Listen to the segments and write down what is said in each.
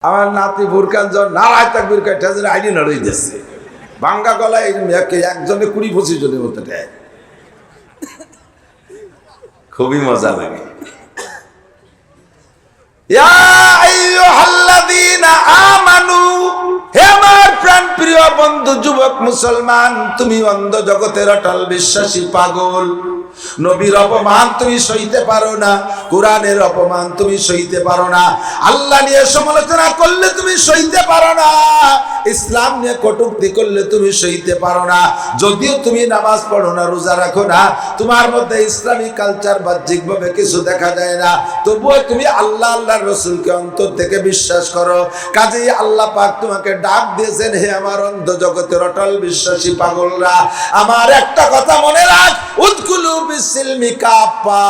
আমার নাতি বুরকান যখন নারায় তাকবীর কয় ঠাজের আইডি নড়ই দিচ্ছে ভাঙ্গা গলায় একজনে 20-25 জনের মতো দেয়। খুবই মজা লাগে। ইয়া আইয়ুহাল্লাযীনা আমানু, হে আমার প্রাণ প্রিয় বন্ধু যুবক মুসলমান, তুমি অন্ধ জগতের অটল বিশ্বাসী পাগল। নবীর অপমান তুমি সইতে পারো না, কোরআনের অপমান তুমি সইতে পারো না, আল্লাহ নিয়ে সমালোচনা করলে তুমি সইতে পারো না, ইসলাম নিয়ে কটূক্তি করলে তুমি সইতে পারো না। যদিও তুমি নামাজ পড়ো না, রোজা রাখো না, তোমার মধ্যে ইসলামী কালচার বাহ্যিকভাবে কিছু দেখা যায় না, তবুও তুমি আল্লাহ আল্লাহর রাসূলকে অন্তর থেকে বিশ্বাস করো। কাজেই আল্লাহ পাক তোমাকে ডাক দিয়েছেন, হে আমার অন্ধ জগতের অটল বিশ্বাসী পাগলরা, আমার একটা কথা মনে রাখ, উদকুলু বিসিলমি কাফা,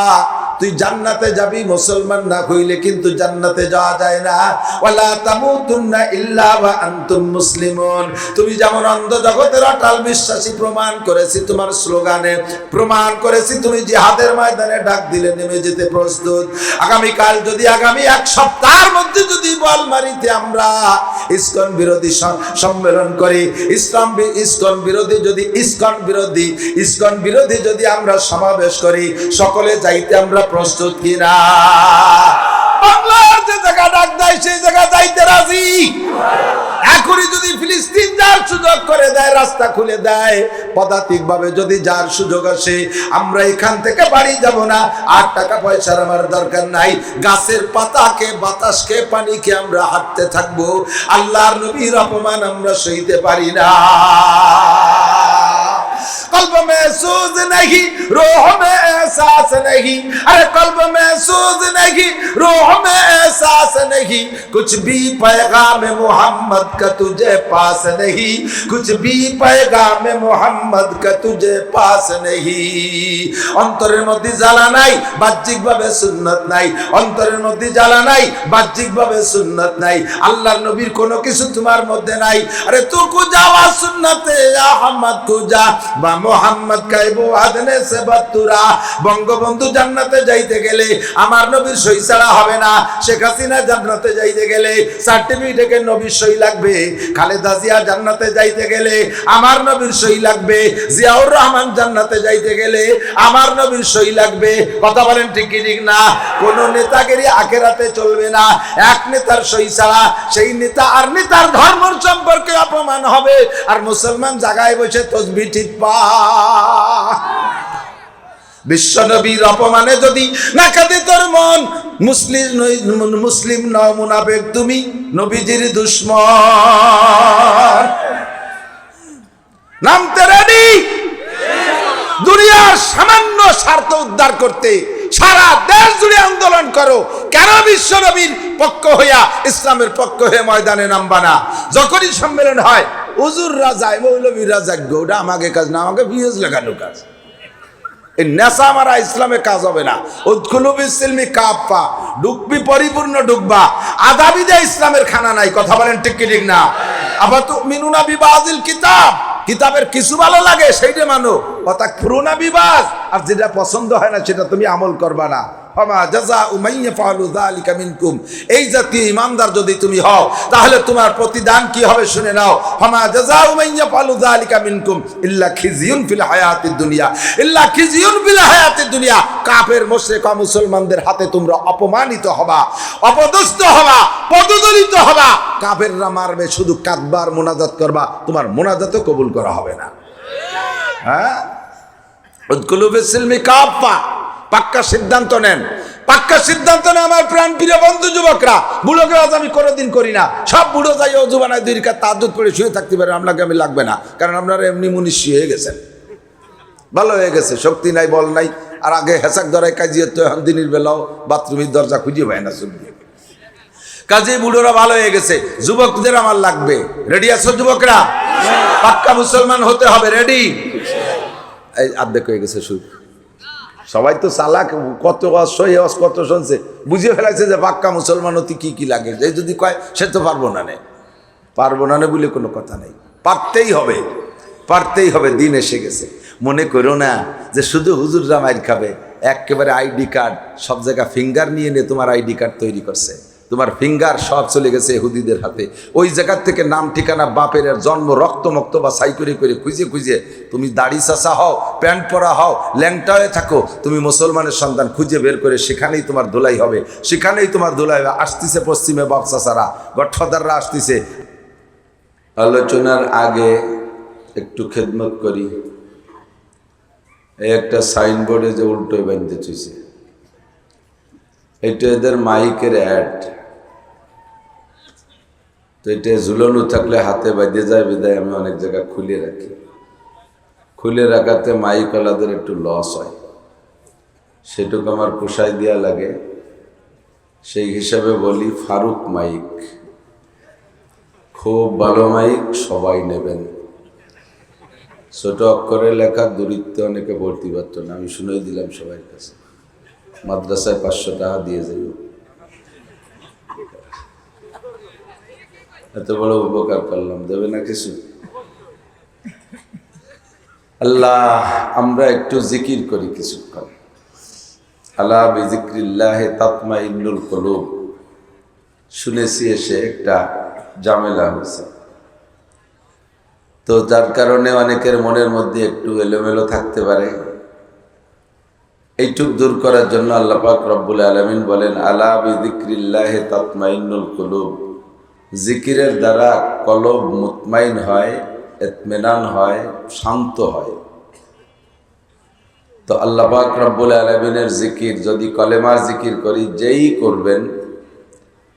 তুই জান্নাতে যাবি মুসলমান না হইলে কিন্তু জান্নাতে যাওয়া যায় না। ওয়ালা তামুতুন্না ইল্লা ওয়া আনতুম মুসলিমুন, তুমি যেমন অন্ধ জগতের অটল বিশ্বাসী প্রমাণ করেছি তোমার স্লোগানে, প্রমাণ করেছি তুমি জিহাদের ময়দানে ডাক দিলে নেমে যেতে প্রস্তুত। আগামীকাল যদি আগামী এক সপ্তাহের মধ্যে যদি বলমারিতে আমরা ইসকন বিরোধী সম্মেলন করি, ইসকন বিরোধী যদি আমরা সমাবেশ করি, সকলে যাইতে আমরা প্রস্তুত কিনা? বাংলার যে জায়গা ডাক দেয় সেই জায়গা যাইতে রাজি। এখনই যদি ফিলিস্তিন যার সুযোগ করে দেয়, রাস্তা খুলে দেয়, পদাতিক ভাবে যদি যার সুযোগ আসে, আমরা এখান থেকে বাড়ি যাব না। আর টাকা পয়সার আমার দরকার নাই, গাছের পাতাকে বাতাসকে পানিকে আমরা হাঁটতে থাকবো। আল্লাহর নবীর অপমান আমরা সইতে পারি না। कल्ब में सूझ नहीं, रूह में एहसास नहीं, अरे कल्ब में सूझ नहीं, रूह में एहसास नहीं, कुछ भी पैगाम मोहम्मद का तुझे पास नहीं, कुछ भी पैगाम मोहम्मद का तुझे पास नहीं। অন্তরের মধ্যে জ্বালা নাই, বাহ্যিক ভাবে সুন্নাত নাই, অন্তরের মধ্যে জ্বালা নাই, বাহ্যিক ভাবে সুন্নাত নাই, আল্লাহর নবীর কোনো কিছু তোমার মধ্যে নাই। আরে তু কুজা ওয়া সুন্নতে আহমদ কুজা বা মোহাম্মদ কাইবু আদনে সে বাতুরা। বঙ্গবন্ধু জান্নাতে যাইতে গেলে আমার নবীর সই ছাড়া হবে না, শেখ হাসিনা জান্নাতে যাইতে গেলে সার্টিফিকেটে নবীর সই লাগবে, খালেদা জিয়া জান্নাতে যাইতে গেলে আমার নবীর সই লাগবে, জিয়াউর রহমান জান্নাতে যাইতে গেলে আমার নবীর সই লাগবে। কথা বলেন ঠিক কি ঠিক না? কোন নেতাগিরি আখেরাতে চলবে না, এক নেতার সই ছাড়া সেই নেতা আর নেতার ধর্মের সম্পর্কে অপমান হবে, আর মুসলমান জায়গায় বসে তসবিহ ঠিক পা। বিশ্ব নবীর অপমানে যদি না কাঁদে তোর মন, মুসলিম নও, মুনাফিক তুমি, নবীজির দুশমন। নামতে রেডি? দুনিয়ার সামান্য স্বার্থ উদ্ধার করতে সারা দেশ জুড়ে আন্দোলন করো, কেন বিশ্ব নবীর পক্ষ হইয়া ইসলামের পক্ষ হয়ে ময়দানে নামবা না? যখনই সম্মেলন হয় হুজুররা যায়, মৌলবীরা যায়, ওটা আমাকে কাজ না, আমাকে ভিউজ লাগানো কাজ। এই নেশা মারা ইসলামে কাজ হবে না। উদখুলু বিসিলমি কাফা, ঢুকবি পরিপূর্ণ ঢুকবা, আধা বিদে ইসলামের খানা নাই। কথা বলেন ঠিক কি ঠিক না? আবার তুমিনুনা বিবাযিল কিতাব, কিতাবের কিছু ভালো লাগে সেইটা মানো, ওয়াতাকফুরুনা বিবাজ, আর যেটা পছন্দ হয় না সেটা তুমি আমল করবা না। ফামা জাযাউ মান ইয়াফআলু যালিকা মিনকুম, এই জাতীয় ইমানদার যদি তুমি হও তাহলে তোমার প্রতিদান কি হবে শুনে নাও। ফামা জাযাউ মান ইয়াফআলু যালিকা মিনকুম ইল্লা খিজিয়ুন ফিল হায়াতিদ দুনিয়া, ইল্লা খিজিয়ুন ফিল হায়াতিদ দুনিয়া। কাফের মুশরিক ও মুসলমানদের হাতে তোমরা অপমানিত হবা, অপদস্থ হবা, পদদলিত হবা। কাফেররা মারবে, শুধু কাঁদবার মোনাজাত করবা, তোমার মোনাজাতও কবুল করা হবে না। হ্যাঁ, উদখুলু বিসিলমি কাফা, পাক্কা সিদ্ধান্ত নেন, পাক্কা সিদ্ধান্ত নেন আমার প্রাণ প্রিয় বন্ধু যুবকরা। বুড়োকে আজ আমি কোনোদিন করি না, সব বুড়ো যাই অজু বানায় 2 রাকাত তাহাজ্জুদ পড়ে শুয়ে থাকতে পারে, আপনাকে আমি লাগবে না, কারণ আপনারা এমনি মুনিশি হয়ে গেছেন, ভালো হয়ে গেছে, শক্তি নাই, বল নাই। আর আগে হেসাক ধরায় কাজিয়ে তো এখন দিনের বেলাও বাথরুমের দরজা খুঁজে পায় না শুনবে। কাজে বুড়োরা ভালো হয়ে গেছে, যুবকদের আমার লাগবে। রেডি আছো যুবকরা? পাক্কা মুসলমান হতে হবে, রেডি? এই আর্ধেক হয়ে গেছে শুরু, সবাই তো চালাক, কত কত শুনছে, বুঝিয়ে ফেলাইছে যে পাক্কা মুসলমান হতে কি কি লাগে। যে যদি কয় সে তো পারবো না নে, পারবো না নে বলে কোনো কথা নেই, পারতেই হবে, পারতেই হবে, দিন এসে গেছে। মনে করো না যে শুধু হুজুররা মাইর খাবে, একেবারে আইডি কার্ড সব জায়গায় ফিঙ্গার নিয়ে তোমার আইডি কার্ড তৈরি করছে। তোমার ফিঙ্গার সব চলে গেছে ইহুদিদের হাতে। ওই জায়গার থেকে নাম ঠিকানা বাপের জন্ম রক্ত মক্ত বা সাই করে খুঁজে খুঁজে তুমি দাড়ি চাষা হও, প্যান্ট পরা হও, ল্যাংটা হয়ে থাকো, তুমি মুসলমানের সন্তান খুঁজে বের করে সেখানেই তোমার ধুলাই হবে, সেখানেই তোমার ধুলাই হবে। আসতেছে পশ্চিমে বাপ চাষারা, গডফাদাররা আসতেছে। আলোচনার আগে একটু খেদমত করি। এই একটা সাইনবোর্ডে যে উল্টোয় বাঁধতে চুইছে, এটা এদের মাইকের অ্যাড। তো এটা ঝুলানো থাকলে হাতে বাঁধে যায়, বিদায় আমি অনেক জায়গা খুলে রাখি। খুলে রাখাতে মাইকওয়ালাদের একটু লস হয়, সেটুকু আমার পোষায় দেওয়া লাগে। সেই হিসাবে বলি ফারুক মাইক খুব ভালো মাইক, সবাই নেবেন। ছোট অক্ষরে লেখা, দূরিত্বে অনেকে ভর্তি পারত না, আমি শুনেই দিলাম সবার কাছে। মাদ্রাসায় 500 টাকা দিয়ে যাই, এত বড় উপকার করলাম, দেবে না কিছু? আল্লাহ, আমরা একটু জিকির করি কিছুক্ষণ। আলা বিজিক্রিল্লাহি তাতমাইন্নুল কুলুব। শুনেছি এসে একটা ঝামেলা হয়েছে, তো যার কারণে অনেকের মনের মধ্যে একটু এলোমেলো থাকতে পারে। এইটুক দূর করার জন্য আল্লাহ পাক রব্বুল আলামিন বলেন, আলা বিযিক্রিল্লাহি তাতমাইন্নুল কুলুব। জিকিরের দ্বারা কলব মুতমাইন হয়, ইতমিনান হয়, শান্ত হয়। তো আল্লাহ পাক রব্বুল আলামিনের জিকির যদি কলেমার জিকির করি, যেই করবেন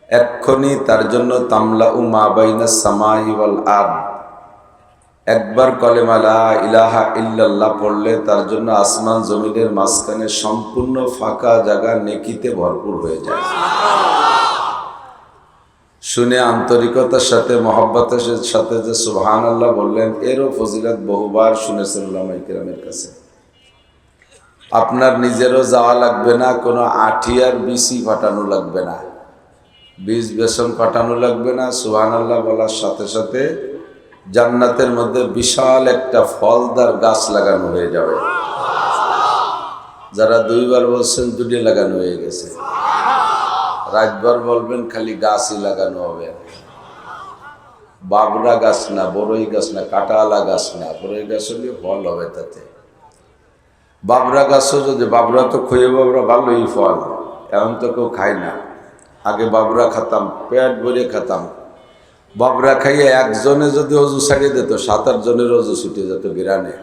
এক্ষুনি তার জন্য তামলাউ মা বাইনাস সামাই ওয়াল আরদ। একবার কলেমা লা ইলাহা ইল্লাল্লাহ পড়লে তার জন্য আসমান জমিনের মাঝখানে সম্পূর্ণ ফাঁকা জায়গা নেকিতে ভরপুর হয়ে যায়। শুনে আন্তরিকতার সাথে মহব্বতের সাথে যে সুবহানাল্লাহ বললেন, এরও ফজিলত বহুবার শুনেছেন উলামায়ে কেরামের কাছে। আপনার নিজেরও যাওয়া লাগবে না, কোনো আঠিয়ার বিসি ফাটানো লাগবে না, বীজ বেসন ফাটানো লাগবে না। সুবহানাল্লাহ বলার সাথে সাথে জান্নাতের মধ্যে বিশাল একটা ফলদার গাছ লাগানো হয়ে যাবে। যারা 2 বার বলছেন 2টি লাগানো হয়ে গেছে। রাতভর বলবেন খালি গাছই লাগানো হবে। বাবরা গাছ না, বড়ই গাছ না, কাঁটাওয়ালা গাছ না, বড়ই গাছ হলে ফল হবে তাতে। বাবরা গাছও যদি, বাবরা তো খুঁয়ে বাবরা ভালোই ফল, এখন তো কেউ খায় না। আগে বাবরা খেতাম, পেট ভরে খেতাম। বাবরা খাইয়ে একজনে যদি অজু ছাড়িয়ে দিত, 7-8 জনের অজু ছুটে যেত বিরানে।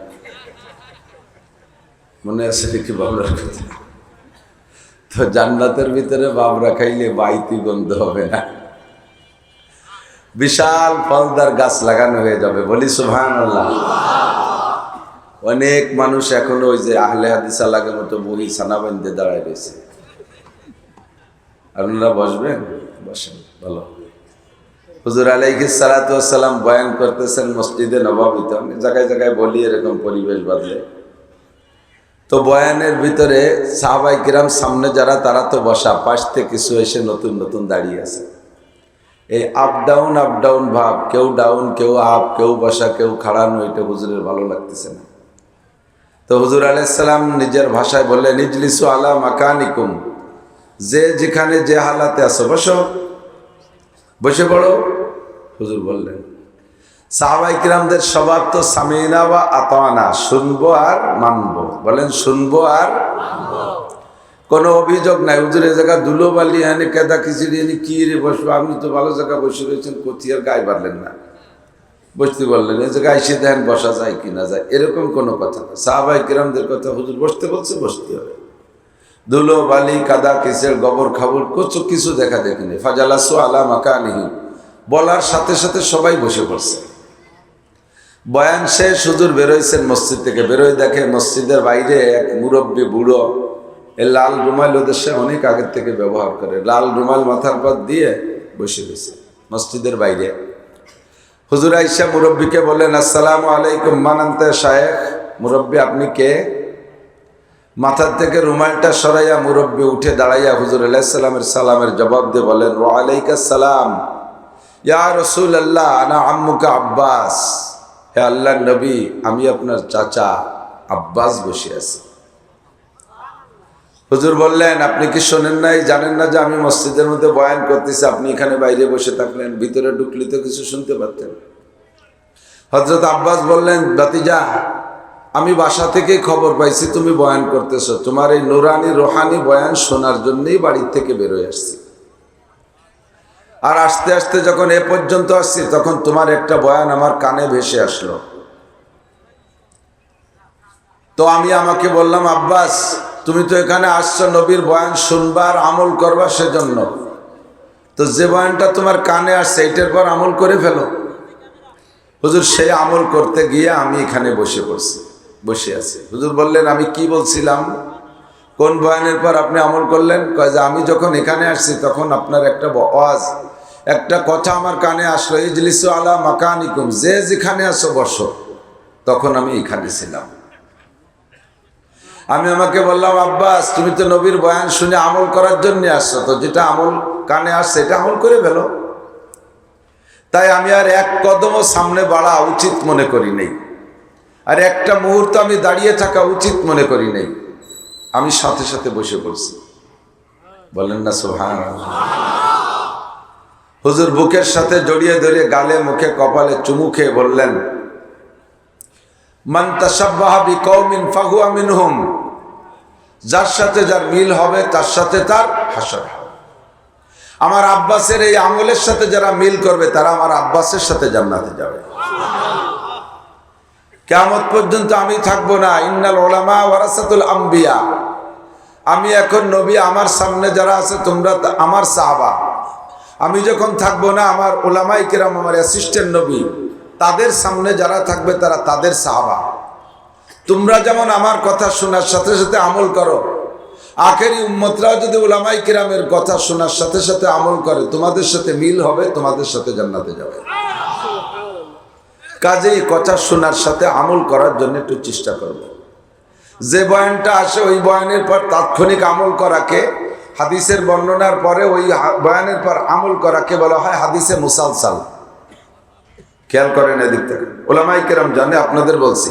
মনে আছে দেখি বাবরার কথা? তো জান্নাতের ভিতরে বাবরা খাইলে বাইতি গন্ধ হবে না, বিশাল ফলদার গাছ লাগানো হয়ে যাবে। বলি সুবহানাল্লাহ। অনেক মানুষ এখনো ওই যে আহলে হাদিস লাগের মতো বহি ছানা বান্ধে দাঁড়ায় রয়েছে। আপনারা বসবেন? বসেন, ভালো। হুজুর আলাইহিস সালাতু ওয়াস সালাম বয়ান করতেছেন মসজিদে নববীতে। আমি জায়গায় জায়গায় বলি এরকম পরিবেশ বাদলে। তো বয়ানের ভিতরে সাহাবায়ে কিরাম সামনে যারা, তারা তো বসা, পাশ থেকে কিছু এসে নতুন নতুন দাঁড়িয়ে আছে। এই আপ ডাউন ভাব, কেউ ডাউন কেউ আপ, কেউ বসা কেউ খাড়ানো, এটা হুজুরের ভালো লাগতেছে না। তো হুজুর আলাইহিস সালাম নিজের ভাষায় বললেন, ইজলিসু আলা মাকানিকুম। যে যেখানে যে হালাতে আছো বসো, বসে পড়ো। হুজুর বললেন, সাহাবায়ে কিরামদের স্বভাব তো সামিনা ওয়া আতানা, শুনবো আর মানবো। বলেন শুনবো আর মানবো, কোনো অভিযোগ নাই। হুজুরের জায়গা ধুলোবালি এনে কেদা খিচুড়ি এনে কি রে বসবো, আপনি তো ভালো জায়গা বসে রয়েছেন, কোথিয়ার গায়ে পারলেন না, বসতে বললেন। এই জায়গায় এসে দেখেন বসা যায় কি না যায়, এরকম কোনো কথা না। সাহাবায়ে কিরামদের কথা, হুজুর বসতে বলছে বসতে হবে। ধুলো বালি কাদা কিসের গোবর খাবর কিছু দেখা দেখিনি। ফাজালাসু আলা মাকানিহি, বলার সাথে সাথে সবাই বসে পড়ছে। বয়ান শেষ, হুজুর বেরোইছেন মসজিদ থেকে। বেরোয় দেখে মসজিদের বাইরে এক মুরব্বী বুড়ো, এই লাল রুমাল ওদেশে অনেক আগের থেকে ব্যবহার করে, লাল রুমাল মাথার পর দিয়ে বসে রয়েছে মসজিদের বাইরে। হুজুর আইসা মুরব্বীকে বললেন, আসসালামু আলাইকুম, মান আনতা শায়েখ। মুরব্বী আপনি কে? মাথার থেকে রুমালটা সরাইয়া মুরব্বী উঠে দাঁড়াইয়া হুজুর আলাইহিস সালামের সালামের জবাব দিয়ে বলেন, ওয়া আলাইকাস সালাম ইয়া রাসূলুল্লাহ, আনা আম্মুকা আব্বাস। হে আল্লাহর নবী, আমি আপনার চাচা আব্বাস বসে আছি। হুজুর বললেন, আপনি কি শোনেন নাই, জানেন না যে আমি মসজিদের মধ্যে বয়ান করতেছি, আপনি এখানে বাইরে বসে থাকলেন, ভিতরে ঢুকলে তো কিছু শুনতে পারতেন। হযরত আব্বাস বললেন, ভাতিজা, আমি বাসা থেকেই খবর পাইছি তুমি বয়ান করতেছো, তোমার এই নুরানি রোহানি বয়ান শোনার জন্যই বাড়ির থেকে বেরোয় আসছি। আর আস্তে আস্তে যখন এ পর্যন্ত আসছি তখন তোমার একটা বয়ান আমার কানে ভেসে আসলো। তো আমি আমাকে বললাম, আব্বাস তুমি তো এখানে আসছো নবীর বয়ান শুনবার আমল করবা সেজন্য, তো যে বয়ানটা তোমার কানে আসছে এইটার পর আমল করে ফেলো। হুজুর সেই আমল করতে গিয়ে আমি এখানে বসে আছি। হুজুর বললেন, আমি কি বলছিলাম, কোন বয়ানের পর আপনি আমল করলেন? কয় যে আমি যখন এখানে আসছি তখন আপনার একটা ওয়াজ, একটা কথা আমার কানে আসলো, ইজলিসু আলা মাকানিকুম, যে যেখানে আসো বসো। তখন আমি এখানে ছিলাম। আমি আমাকে বললাম, আব্বাস তুমি তো নবীর বয়ান শুনে আমল করার জন্য আসছো, তো যেটা আমল কানে আসছে এটা আমল করে ফেলো। তাই আমি আর এক কদমও সামনে বাড়া উচিত মনে করি নাই, আর একটা মুহূর্ত আমি দাঁড়িয়ে থাকা উচিত মনে করি নাই। আমি সাথে সাথে বসে পড়ছি। বলেন না সুবহানাল্লাহ। হুজুর বুকের সাথে জড়িয়ে ধরে গালে মুখে কপালে চুমু খেয়ে বললেন, মান তাশাব্বাহা বিকওমিন ফাহুয়া মিনহুম, যার সাথে যার মিল হবে তার সাথে তার হাসর হবে। আমার আব্বাসের এই আমলের সাথে যারা মিল করবে তারা আমার আব্বাসের সাথে জান্নাতে যাবে। কিয়ামত পর্যন্ত আমি থাকবো না। ইন্নাল উলামা ওয়ারাসাতুল আম্বিয়া, আমি এখন নবী, আমার সামনে যারা আছে তোমরা আমার সাহাবা। আমি যখন থাকবো না, আমার উলামায়ে কিরাম, আমার অ্যাসিস্ট্যান্ট নবী, তাদের সামনে যারা থাকবে তারা তাদের সাহাবা। তোমরা যেমন আমার কথা শোনার সাথে সাথে আমল করো, আখেরি উম্মতরাও যদি উলামায়ে কিরামের কথা শোনার সাথে সাথে আমল করে, তোমাদের সাথে মিল হবে, তোমাদের সাথে জান্নাতে যাবে। কাজেই কথা শোনার সাথে আমল করার জন্য একটু চেষ্টা করব। যে বয়ানটা আসে ওই বয়ানের পর তাৎক্ষণিক আমল করাকে, হাদিসের বর্ণনার পরে ওই বয়ানের পর আমল করাকে বলা হয় হাদিসে মুসালসাল। খেয়াল করেন এদিক থেকে, উলামায়ে কিরাম জানে, আপনাদের বলছি।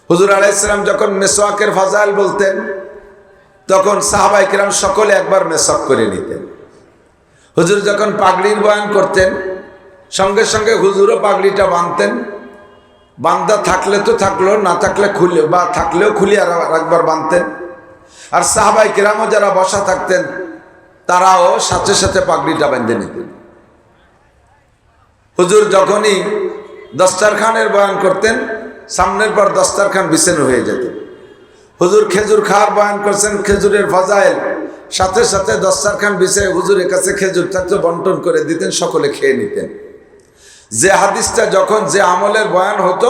হুজুর আলাইহিস সালাম যখন মেসওয়াকের ফাজাইল বলতেন তখন সাহাবায়ে কিরাম সকলে একবার মেসওয়াক করে নিতেন। হুজুর যখন পাগড়ির বয়ান করতেন সঙ্গে সঙ্গে হুজুরও পাগড়িটা বাঁধতেন। বান্ধা থাকলে তো থাকলো, না থাকলে খুলে, বা থাকলেও খুলে আর একবার বাঁধতেন। আর সাহাবায়ে কিরামও যারা বসা থাকতেন তারাও সাথে সাথে পাগড়িটা বেঁধে নিতেন। হুজুর যখনই দস্তরখানের বয়ান করতেন সামনের পর দস্তরখান বিছানো হয়ে যেত। হুজুর খেজুর খাওয়ার বয়ান করছেন, খেজুরের ফাজাইল, সাথে সাথে দস্তরখান বিছিয়ে হুজুরের কাছে খেজুর থাকতো বন্টন করে দিতেন, সকলে খেয়ে নিতেন। যে হাদিসটা যখন যে আমলের বয়ান হতো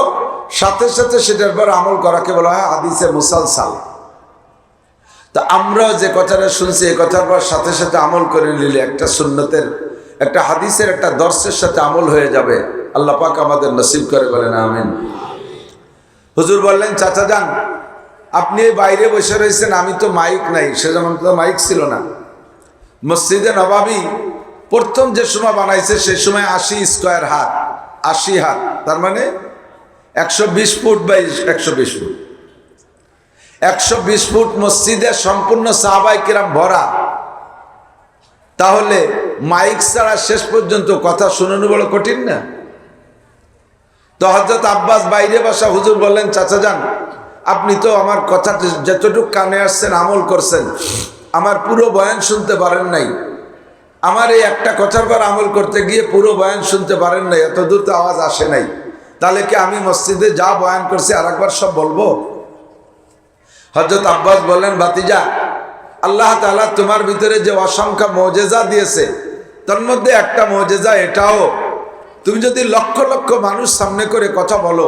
সাথে সাথে সেটার পর আমল করাকে বলা হয় হাদিসে মুসালসাল। তা আমরাও যে কথাটা শুনছি এই কথার পর সাথে সাথে আমল করে নিলে একটা সুন্নতের, একটা হাদিসের, একটা দর্শের সাথে আমল হয়ে যাবে। আল্লাহ পাক আমাদের নসিব করে, বলেন আমিন। হুজুর বললেন, চাচা যান, আপনি বাইরে বসে রয়েছেন, আমি তো মাইক নাই, সে যেমন তো মাইক ছিল না। মসজিদে নবাবী প্রথম যে সময় বানাইছে সেই সময় 80 স্কয়ার হাত, 80 হাত, তার মানে 120 ফুট বাই 120 ফুট, 120 ফুট মসজিদে সম্পূর্ণ সাহাবায়ে কিরাম ভরা। তাহলে মাইক ছাড়া শেষ পর্যন্ত কথা শোনানো বড় কঠিন না? তো হযরত আব্বাস বাইরে বসা, হুজুর বললেন, চাচা যান, আপনি তো আমার কথা যতটুকু কানে আসছেন আমল করছেন, আমার পুরো বয়ান শুনতে পারেন নাই। আমার এই একটা কথার পর আমল করতে গিয়ে পুরো বয়ান শুনতে পারেন নাই, এত দূর তো আওয়াজ আসে নাই। তাহলে কি আমি মসজিদে যা বয়ান করছি আর একবার সব বলবো? হযরত আব্বাস বললেন, ভাতিজা, আল্লাহ তাআলা তোমার ভিতরে যে অসংখ্য মুজিজা দিয়েছে তার মধ্যে একটা মুজিজা এটাও, তুমি যদি লক্ষ লক্ষ মানুষ সামনে করে কথা বলো,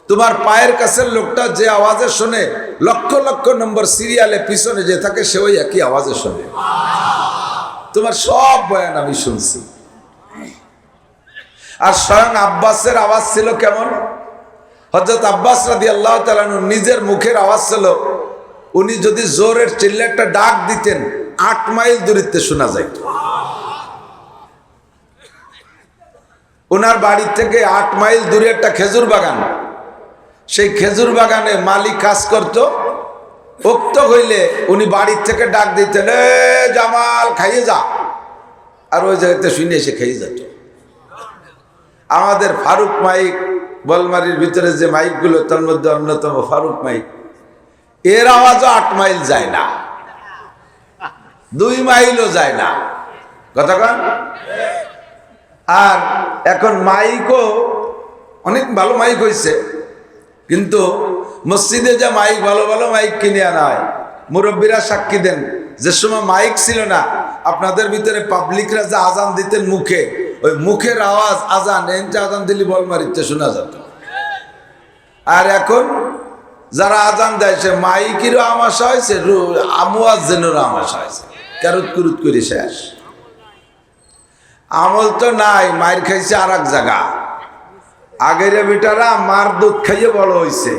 তোমার পায়ের কাছের লোকটা যে আওয়াজে শোনে লক্ষ লক্ষ নম্বর সিরিয়ালে পিছনে যে থাকে সে ওই একই আওয়াজে শোনে। তোমার সব বয়ান আমি শুনছি। আর স্বয়ং আব্বাসের আওয়াজ ছিল কেমন? হযরত আব্বাস রাদিয়াল্লাহু তাআলা আনহু নিজের মুখের আওয়াজ ছিল, উনি যদি জোরের চিল্লে একটা ডাক দিতেন 8 মাইল দূরত্বে শোনা যাইত। ওনার বাড়ি থেকে 8 মাইল দূরে একটা খেজুর বাগান, সেই খেজুর বাগানে মালিক কাজ করত, উক্ত হইলে উনি বাড়ির থেকে ডাক দিতেন, এ জামাল খাইয়ে যা, আর ওই জায়গাতে শুনে এসে খাইয়ে যেত। আমাদের ফারুক মাইক, বলমারির ভিতরে যে মাইকগুলো, তার মধ্যে অন্যতম ফারুক মাইক, এর আওয়াজও 8 মাইল যায় না, 2 মাইলও যায় না, কতক্ষণ। আর এখন মাইকও অনেক ভালো মাইক হয়েছে, কিন্তু মসজিদে যে মাইক ভালো ভালো মাইক কিনে আনা হয়, মুরব্বীরা সাক্ষী দেন, যে সময় মাইক ছিল না, আপনাদের ভিতরে পাবলিকরা যে আজান দিতেন মুখে, ওই মুখের আওয়াজ আজান এনতে আজান দিলি বলমারিতে শোনা যেত। আর এখন যারা আজান দেয়, সে মাইকেরও আমাশা হয়েছে, আমুয়াজ্জেনেরও আমাশা হয়েছে, ক্যারুত কুরুত করে শেষ। আমল তো নাই, মায়ের খাইছে আর এক জায়গা। আগের বেটারা মার দুধ খাইয়ে বড় হয়েছে,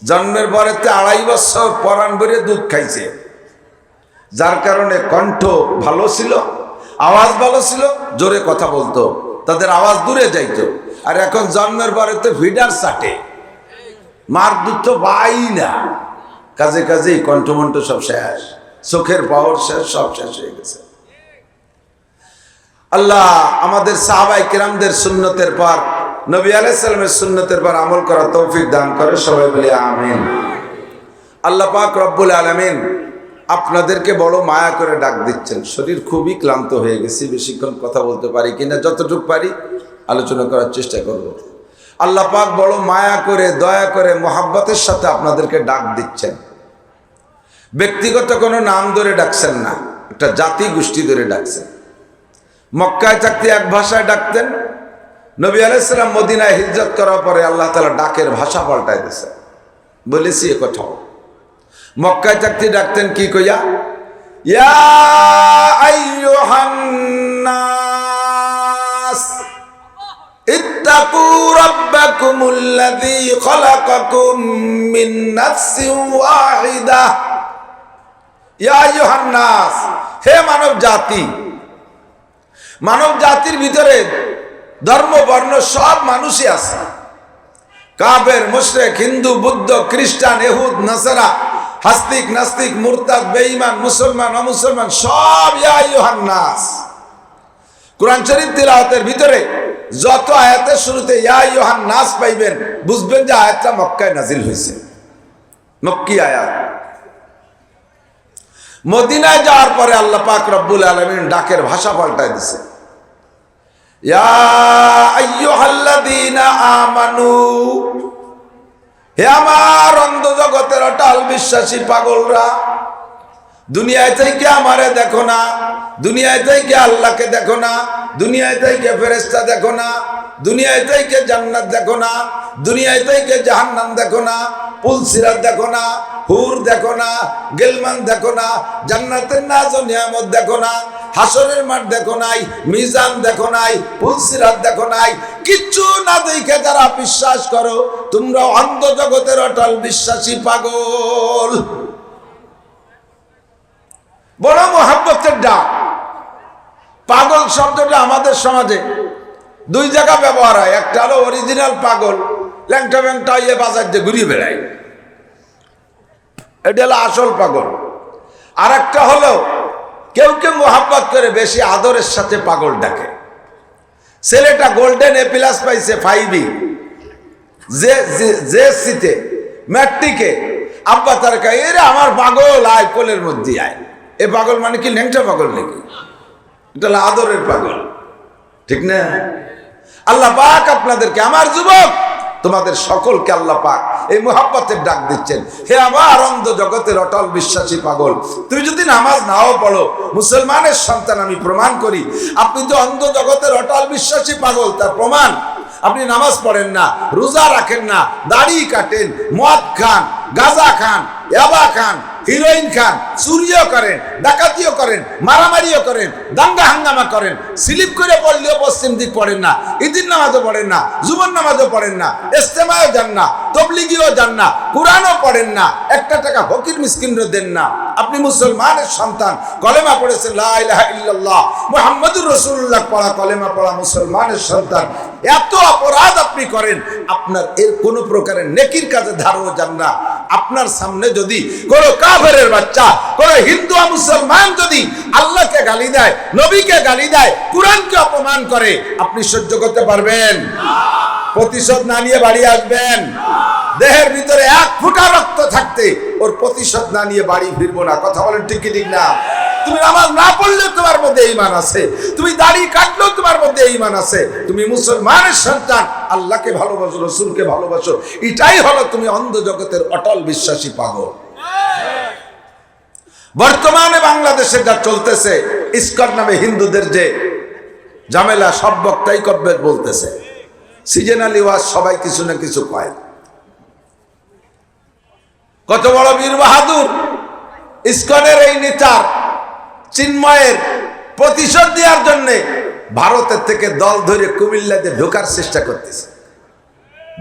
জন্মের পরেতে 2.5 বছর পরাণ ভরে দুধ খাইছে, যার কারণে কণ্ঠ ভালো ছিল, আওয়াজ ভালো ছিল, জোরে কথা বলতো, তাদের আওয়াজ দূরে যাইতো। আর এখন জন্মের পরেতে ফিডার চাটে, মার দুধ তো পাই না, কাজে কাজেই কণ্ঠমণ্ঠ সব শেষ, চোখের পাওয়ার শেষ, সব শেষ হয়ে গেছে। আল্লাহ আমাদের সাহাবায়ে কেরামদের সুন্নতের পর, নবী আলাইহিস সালামের সুন্নতের পর আমল করার তৌফিক দান করে, সবাই বলি আমিন। আল্লাহ পাক রব্বুল আলামিন আপনাদেরকে বড় মায়া করে ডাক দিচ্ছেন। শরীর খুবই ক্লান্ত হয়ে গেছে, বেশিক্ষণ কথা বলতে পারি কিনা, যতটুকু পারি আলোচনা করার চেষ্টা করব। আল্লাহ পাক বড় মায়া করে, দয়া করে, মোহাব্বতের সাথে আপনাদেরকে ডাক দিচ্ছেন। ব্যক্তিগত কোনো নাম ধরে ডাকছেন না, একটা জাতি গোষ্ঠী ধরে ডাকছেন। মক্কায় থাকতে এক ভাষায় ডাকতেন, নবী আলাইহিস সালাম মদিনায় হিজরত করার পরে আল্লাহ তাআলা ডাকের ভাষা পাল্টায় দিয়েছে। বলেছি এ কথাও, মক্কায় থাকতে ডাকতেন কি কইয়া, ইয়া আইয়ুহান নাস ইত্তাকু রাব্বাকুমুল্লাযী খালাকাকুম মিন নাফসিন ওয়াহিদা। ইয়া আইয়ুহান নাস, হে মানব জাতি। মানব জাতির ভিতরে ধর্ম বর্ণ সব মানুষই আছে, কাফের, মুশরিক, হিন্দু, বৌদ্ধ, খ্রিস্টান, ইহুদ, নাসারা, হাস্তিক, নাস্তিক, মুরতাদ, বেঈমান, মুসলমান, অমুসলমান, সব ইয়া আইয়ুহান নাস। কোরআন শরীফ তিলাওয়াতের ভিতরে যত আয়াতের শুরুতে ইয়া আইয়ুহান নাস পাইবেন, বুঝবেন যে আয়াতটা মক্কায় নাজিল হয়েছে, মক্কি আয়াত। মদিনায় যাওয়ার পরে আল্লাহ পাক রব্বুল আলামিন ডাকের ভাষা পাল্টায় দিছে। ইয়া আইয়ুহাল্লাযীনা আমানু, হে আমার অন্ধ জগতের অটাল বিশ্বাসী পাগলরা, দুনিয়ায় থেকে আমারে দেখো না, দুনিয়ায় থেকে আল্লাহকে দেখো না, দুনিয়ায় থেকে ফেরেশতা দেখো না, দুনিয়ায় থেকে জান্নাত দেখো না, দুনিয়ায় থেকে জাহান্নাম দেখো না, পুলসিরাত দেখো না, হুর দেখো না, গেলমান দেখো না, জান্নাতের নাজ ও নিয়ামত দেখো না, হাসরের মাঠ দেখো নাই, মিজান দেখো নাই, পুলসিরাত দেখো নাই, কিচ্ছু না দেখে যারা বিশ্বাস করো, তোমরা অন্ধ জগতের অটল বিশ্বাসী পাগল। বড় মোহাব্বতের ডাক। পাগল শব্দটা আমাদের সমাজে 2 জায়গা ব্যবহার হয়। একটা হলো অরিজিনাল পাগল, ল্যাংটা ব্যাংটা ইয়ে বাজার দিয়ে ঘুরিয়ে বেড়ায়, এটা হলো আসল পাগল। আর একটা হলো কেউ কেউ মোহাব্বত করে বেশি আদরের সাথে পাগল ডাকে। ছেলেটা গোল্ডেন এ প্লাস পাইছে 5E, জেএসসিতে, ম্যাট্রিকে, আব্বা তার কাছে, এরে আমার পাগল, আয় কোলের মধ্যে আয়। এ পাগল মানে কি ল্যাংটা পাগল নাকি? এটা হলো আদরের পাগল, ঠিক না? আল্লাহ পাক আপনাদেরকে, আমার যুবক, তোমাদের সকলকে আল্লাহ পাক এই মোহাব্বতের ডাক দিচ্ছেন। হে আমার অন্ধ জগতের অটল বিশ্বাসী পাগল, তুমি যদি নামাজ নাও পড়ো, মুসলমানের সন্তান আমি প্রমাণ করি, আপনি তো অন্ধ জগতের অটল বিশ্বাসী পাগল, তার প্রমাণ আপনি নামাজ পড়েন না, রোজা রাখেন না, দাড়ি কাটেন, মদ খান, গাঁজা খান, ইয়াবা খান, হিরোইন খান, চুরিও করেন, ডাকাতিও করেন, মারামারিও করেন, দাঙ্গা হাঙ্গামা করেন, স্লিপ করে পড়লেও পশ্চিম দিক পড়েন না, ঈদের নামাজও পড়েন না, জুমার নামাজও পড়েন না, ইস্তেমায়ও যান না, তবলিগিও যান না, কোরআনও পড়েন না, 1 টাকা ফকির মিসকিনও দেন না। আপনি মুসলমানের সন্তান, কলেমা পড়েছেন লা ইলাহা ইল্লাল্লাহ মুহাম্মাদুর রাসূলুল্লাহ পড়া, কলেমা পড়া মুসলমানের সন্তান, এত অপরাধ আপনি করেন, আপনার এর কোনো প্রকারের নেকির কাজে ধারও যান না। আপনার সামনে যদি কোন কাফেরের বাচ্চা, কোন হিন্দু আর মুসলমান যদি আল্লাহকে গালি দেয়, নবীকে গালি দেয়, কুরআনকে অপমান করে, আপনি সহ্য করতে পারবেন? প্রতিশোধ না নিয়ে বাড়ি আসবেন? দেহের ভিতরে এক ফোঁটা রক্ত থাকতে ওর প্রতিশোধ না নিয়ে বাড়ি ফিরবো না। কথা বলেন ঠিক কি ঠিক না? তুমি নামাজ না পড়লে তোমার মধ্যে ঈমান আছে, তুমি দাড়ি কাটলেও তোমার মধ্যে ঈমান আছে, তুমি মুসলমানের সন্তান, আল্লাহকে ভালোবাসো, রাসূলকে ভালোবাসো, এটাই হলো তুমি অন্ধ জগতের অটল বিশ্বাসী পাগল। বর্তমানে বাংলাদেশে যা চলতেছে, ইসকন নামে হিন্দুদের যে ঝামেলা, সব বক্তাই কব্বের বলতেছে, সিজনালি ওয়াজ, সবাই কিছু না কিছু কয়। কত বড় বীর বাহাদুর ইসকনের এই নেতার চিন্ময়ের প্রতিশোধ দেওয়ার জন্য ভারতের থেকে দল ধরে কুমিল্লাতে ঢোকার চেষ্টা করতেছে।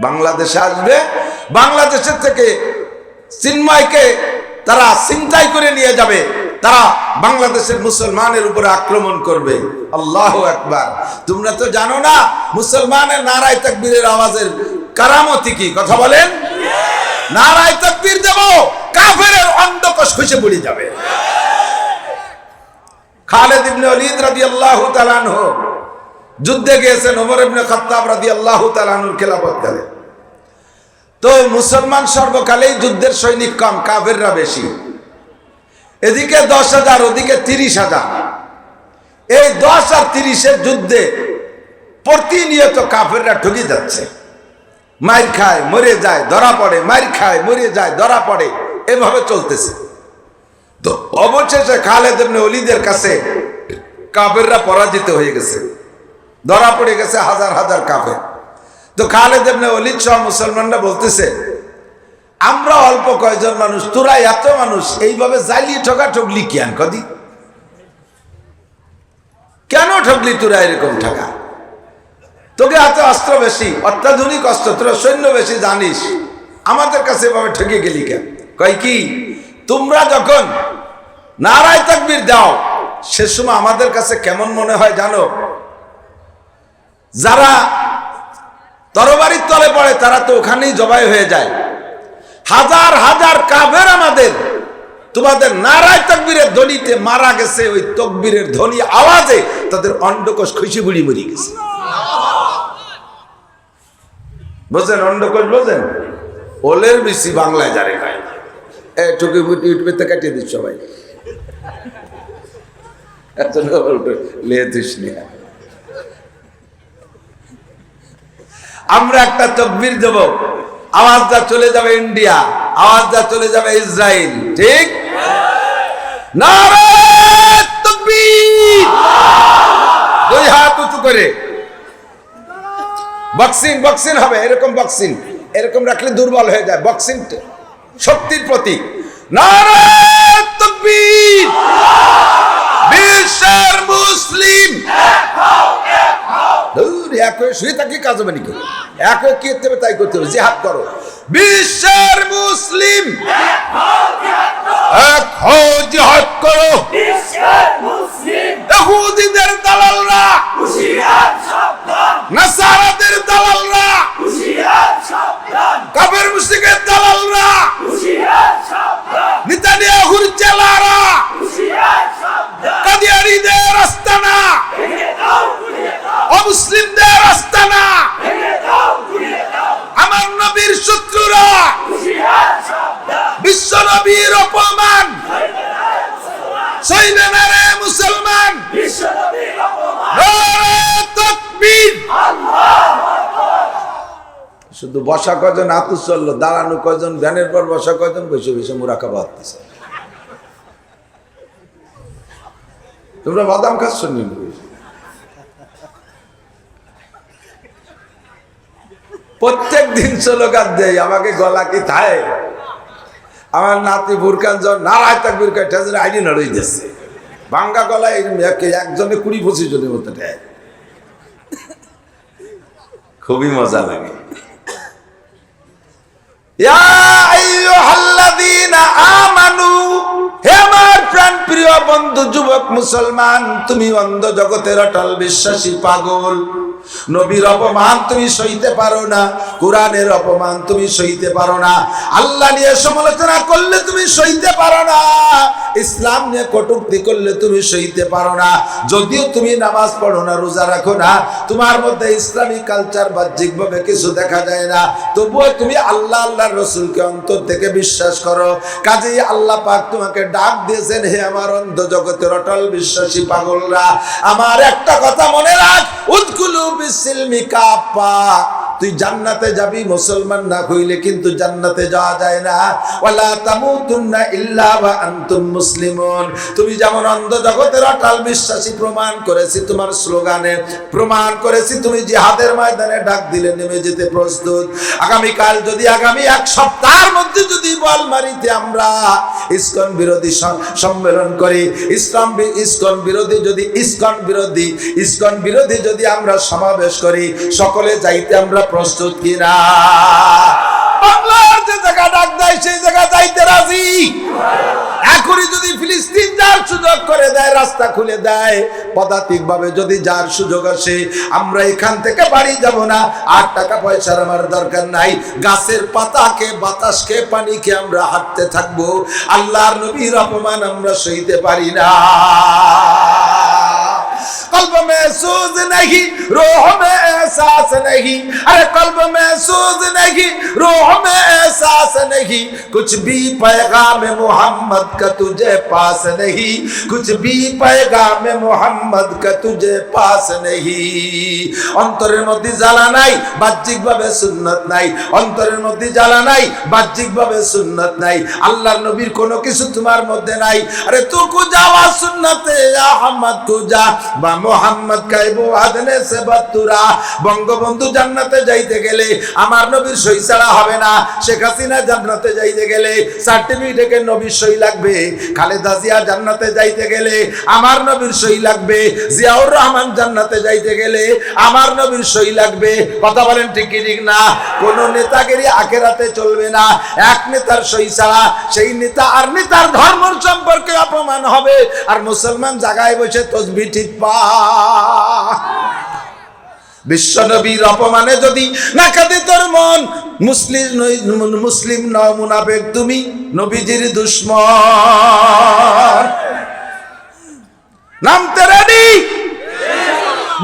বাংলাদেশে আসবে, বাংলাদেশের থেকে চিন্ময়কে তারা ছিনতাই করে নিয়ে যাবে, তারা বাংলাদেশের মুসলমানের উপরে আক্রমণ করবে। আল্লাহু আকবার। তোমরা তো জানো না মুসলমানের নারায়ে তাকবীরের আওয়াজের কারামতি কি? কথা বলেন। নারায়ে তাকবীর দেব, কাফেরের অন্ধকোষ খসে পড়ে যাবে। খালিদ ইবনে ওয়ালিদ রাদিয়াল্লাহু তাআলা আনহু যুদ্ধে গিয়েছেন ওমর ইবনে খাত্তাব রাদিয়াল্লাহু তাআলা আনহুর খেলাফতকালে। তো মুসলমান সর্বকালেই যুদ্ধের সৈনিক কম, কাফেররা বেশি। এদিকে 10,000, ওদিকে 30,000। এই 10 আর 30-এর যুদ্ধে প্রতিনিয়ত কাফেররা ঠকে যাচ্ছে, মার খায় মরে যায়, ধরা পড়ে, মার খায় মরে যায়, ধরা পড়ে, এভাবে চলতেছে। তো অবশেষে খালিদ ইবনে ওয়ালিদের কাছে কাফেররা পরাজিত হয়ে গেছে, ধরা পড়ে গেছে হাজার হাজার কাফের। তো খালিদ ইবনে ওয়ালিদ সহ মুসলমানরা বলতেছে, আমরা অল্প কয়জন মানুষ, তোরা এত মানুষ, এইভাবে জ্বালিয়ে ঠকা ঠকলি কেন? কদি কেন ঠকলি তোরা এরকম ঠকা? তোকে এত অস্ত্র বেশি, অত্যাধুনিক অস্ত্র, তোরা সৈন্য বেশি জানিস, আমাদের কাছে এভাবে ঠকে গেলি কেন? কয় কি, তোমরা যখন নারায়ে তাকবীর দাও সে সময় আমাদের কাছে কেমন মনে হয় জানো? যারা তরবারির তলে পড়ে তারা তো ওখানেই জবাই হয়ে যায়। হাজার হাজার কাফের আমাদের তোমাদের নারায়ে তাকবীরের ধ্বনিতে মারা গেছে, ওই তাকবীরের ধ্বনি আওয়াজে তাদের অন্ডকোষ খসে বুড়ি মরে গেছে। বুঝলেন? অন্ডকোষ বোঝেন? ওলের বেশি বাংলায় যারে খায়, ঠুকে ইউটিউবে তো কাটিয়ে দিস সবাই। আমরা একটা তাকবীর দেব, আওয়াজটা চলে যাবে ইন্ডিয়া, আওয়াজটা চলে যাবে ইসরায়েল, ঠিক? নারায়ে তাকবীর, দুই হাত উঁচু করে বক্সিং বক্সিং হবে, এরকম বক্সিং, এরকম রাখলে দুর্বল হয়ে যায়। বক্সিং শক্তির প্রতীক। নারায়ে তাকবীর। বিশ্বের মুসলিম এক হয়ে শুয়ে থাকি, কাজ হবে নাকি? এক হয়ে কি করতে হবে তাই করতে হবে, জিহাদ করো। বিশ্বের মুসলিম এক হও, জিহাদ করো। ইহুদিদের দালালরা, নাসারাদের দালালরা, কাফের মুশরিকের দালালরা, নেতানিয়াহুর চেলারা, কাদিয়ানীদের আস্তানা, অমুসলিমদের আস্তানা, আমার নবীর শত্রুরা, বিশ্ব নবীর অপমান, সইবে না রে মুসলমান। নারায়ে তাকবীর। শুধু বসা কজন হাত চললো, দাঁড়ানো কজন, ধ্যানের পর বসা কজন, বসে বসে মুরাকাবা হচ্ছে। তোমরা বাদাম খাচ্ছ নি? প্রত্যেক দিন স্লোগান দেয়, আমাকে গলা কি থায়। আমার নাতি বুরকান যখন নারায়ে তাকবীর কয়, ঠাজরে আইডি নড়ই দিচ্ছে, ভাঙ্গা গলায় একজনে 20-25 জনের মতো দেয়, খুবই মজা লাগে। ইয়া আইয়ুহাল্লাযীনা আমানু, হে আমার প্রাণ প্রিয় বন্ধু যুবক মুসলমান, তুমি অন্ধ জগতের অটল বিশ্বাসী পাগল। নবীর অপমান তুমি সইতে পারো না, কোরআনের অপমান তুমি সইতে পারো না, আল্লাহ নিয়ে সমালোচনা করলে তুমি সইতে পারো না, ইসলাম নিয়ে কটূক্তি করলে তুমি সইতে পারো না। যদিও তুমি নামাজ পড়ো না, রোজা রাখো না, তোমার মধ্যে ইসলামী কালচার বাহ্যিকভাবে কিছু দেখা যায় না, তবুও তুমি আল্লাহ আল্লাহর রাসূলকে অন্তর থেকে বিশ্বাস করো। কাজেই আল্লাহ পাক তোমাকে ডাক দিয়েছেন, হে আমার অন্ধ জগতের অটল বিশ্বাসী পাগলরা, আমার একটা কথা মনে রাখ, উদকুলু বিসিলমি কাফা। তুই জান্নাতে যাবি মুসলমান না হইলে কিন্তু জান্নাতে যাওয়া যায় না। ওয়ালা তামুতুন্না ইল্লা ওয়া আনতুম মুসলিমুন। তুমি যেমন অন্ধ জগতের অটল বিশ্বাসী প্রমাণ করেছি তোমার স্লোগানে, প্রমাণ করেছি তুমি জিহাদের ময়দানে ডাক দিলে নেমে যেতে প্রস্তুত। আগামীকাল যদি আগামী এক সপ্তাহের মধ্যে যদি বলমারিতে আমরা ইসকন বিরোধী সম্মেলন করি, ইসকন বিরোধী যদি আমরা সমাবেশ করি, সকলে যাইতে আমরা প্রস্তুত কিনা? বাংলার যে জায়গা ডাক দেয় সেই জায়গা যাইতে রাজি। এখনই যদি ফিলিস্তিন যাওয়ার সুযোগ করে দেয়, রাস্তা খুলে দেয়, পদাতিক ভাবে যদি যার সুযোগ আসে, আমরা এখান থেকে বাড়ি যাব না। 8 টাকা পয়সার আমার দরকার নাই, গাছের পাতাকে বাতাসকে পানিকে আমরা হাঁটতে থাকবো। আল্লাহর নবীর অপমান আমরা সইতে পারি না। कल्ब में सूझ नहीं, रूह में एहसास नहीं, अरे कल्ब में सूझ नहीं, रूह में एहसास नहीं, कुछ भी पैगाम मोहम्मद का तुझे पास नहीं, कुछ भी पैगाम मोहम्मद का तुझे पास नहीं। অন্তরের মধ্যে জ্বালা নাই, বাহ্যিকভাবে সুন্নাত নাই, অন্তরের মধ্যে জ্বালা নাই, বাহ্যিকভাবে সুন্নাত নাই, আল্লাহর নবীর কোনো কিছু তোমার মধ্যে নাই। আরে তু কুজা ওয়া সুন্নতে আহমদ কুজা বা মোহাম্মদ কাইবু আদনে সে বাতুরা। বঙ্গবন্ধু জান্নাতে যাইতে গেলে আমার নবীর সই ছাড়া হবে না, শেখ হাসিনা জান্নাতে যাইতে গেলে সার্টিফিকেটে নবীর সই লাগবে, খালেদা জিয়া জান্নাতে যাইতে গেলে আমার নবীর সই লাগবে, জিয়াউর রহমান জান্নাতে যাইতে গেলে আমার নবীর সই লাগবে। কথা বলেন ঠিক কি ঠিক না? কোন নেতাগিরি আখেরাতে চলবে না, এক নেতার সই ছাড়া সেই নেতা আর নেতার ধর্ম সম্পর্কে অপমান হবে, আর মুসলমান জায়গায় বসে তসবিহ ঠিক পা। বিশ্ব নবীর অপমানে যদি না কাঁদে তোর মন, মুসলিম নও, মুনাফিক তুমি, নবীজির দুশমন। নামতে রেডি?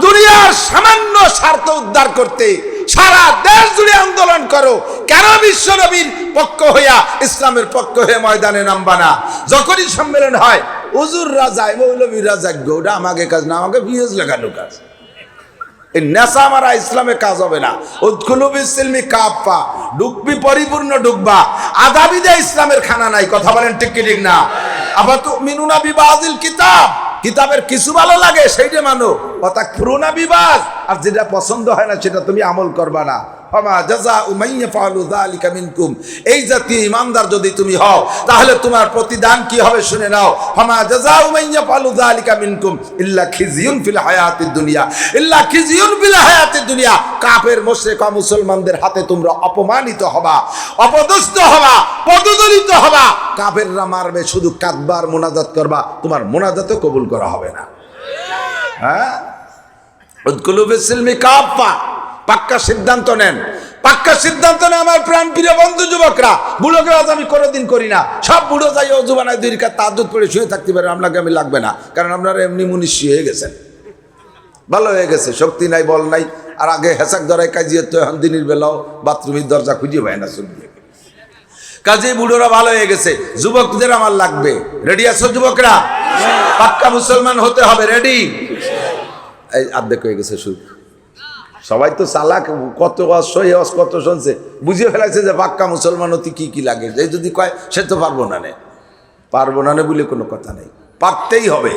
দুনিয়ার সামান্য স্বার্থ উদ্ধার করতে সারা দেশ জুড়ে আন্দোলন করো, কেন বিশ্ব নবীর পক্ষ হইয়া ইসলামের পক্ষ হয়ে ময়দানে নামবা না? যখনই সম্মেলন হয় হুজুররা যায়, মৌলবীরা যায়, ওটা আমাকে কাজ না, আমাকে ভিউজ লাগানো কাজ। এই নেশা মারা ইসলামে কাজ হবে না। উদখুলু বিসিলমি কাফা, ডুববি পরিপূর্ণ ডুববা, আধা বিদে ইসলামের খানা নাই। কথা বলেন ঠিক কি ঠিক না? আবার তুমিনুনা বিবাদিল কিতাব, কিতাবের কিছু ভালো লাগে সেইটা মানো, ওয়াতাকফুরুনা বিবাদ, আর যেটা পছন্দ হয় না সেটা তুমি আমল করবা না। ফামা জাযাউ মান ইয়াফআলু যালিকা মিনকুম, এই জাতীয় ইমানদার যদি তুমি হও তাহলে তোমার প্রতিদান কি হবে শুনে নাও। ফামা জাযাউ মান ইয়াফআলু যালিকা মিনকুম ইল্লা খিজিয়ুন ফিল হায়াতিদ দুনিয়া, ইল্লা খিজিয়ুন ফিল হায়াতিদ দুনিয়া। কাফের মুশরিক ও মুসলমানদের হাতে তোমরা অপমানিত হবা, অপদস্থ হবা, পদদলিত হবা। কাফেররা মারবে, শুধু কাঁদবার মোনাজাত করবা, তোমার মোনাজাতও কবুল করা হবে না। হ্যাঁ, উদখুলু বিসিলমি কাফা, পাক্কা সিদ্ধান্ত নেন, পাক্কা সিদ্ধান্ত নেন আমার প্রাণ প্রিয় বন্ধু যুবকরা। বুড়োকে আজ আমি কোনোদিন করি না, সব বুড়ো যাই অজু বানায় 2 রাকাত তাহাজ্জুদ পড়ে শুয়ে থাকতে পারে, আপনাকে আমি লাগবে না, কারণ আপনারা এমনি মুনিশি হয়ে গেছেন, ভালো হয়ে গেছে, শক্তি নাই, বল নাই। আর আগে হেসাক ধরায় কাজিয়ে তো এখন দিনের বেলাও বাথরুমের দরজা খুঁজে পায় না, শুনবে। কাজে বুড়োরা ভালো হয়ে গেছে, যুবকদের আমার লাগবে। রেডি আছো যুবকরা? পাক্কা মুসলমান হতে হবে, রেডি? এই আর্ধেক হয়ে গেছে শুরু। সবাই তো চালাক, কত কত শুনছে, বুঝিয়ে ফেলাইছে যে পাক্কা মুসলমান হতে কি কি লাগে। যে যদি কয় সে তো পারবো না নে, পারবো না নে বলে কোনো কথা নেই, পারতেই হবে,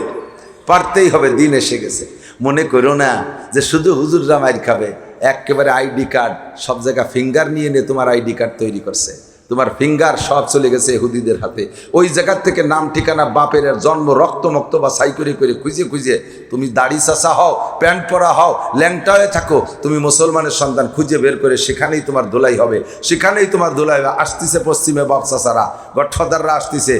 পারতেই হবে। দিন এসে গেছে। মনে করো না যে শুধু হুজুররা মাইর খাবে, একেবারে আইডি কার্ড সব জায়গা ফিঙ্গার নিয়ে নিয়ে তোমার আইডি কার্ড তৈরি করছে, তোমার ফিঙ্গার সব চলে গেছে ইহুদিদের হাতে। ওই জায়গার থেকে নাম ঠিকানা, বাপের জন্ম, রক্ত মক্ত বা সাই করে করে খুঁজে খুঁজে তুমি দাড়ি চাষা হও, প্যান্ট পরা হও, ল্যাংটা হয়ে থাকো, তুমি মুসলমানের সন্তান খুঁজে বের করে সেখানেই তোমার ধুলাই হবে, সেখানেই তোমার ধুলাই হবে। আসতেছে পশ্চিমে বাপ চাষারা, গডফাদাররা আসতেছে,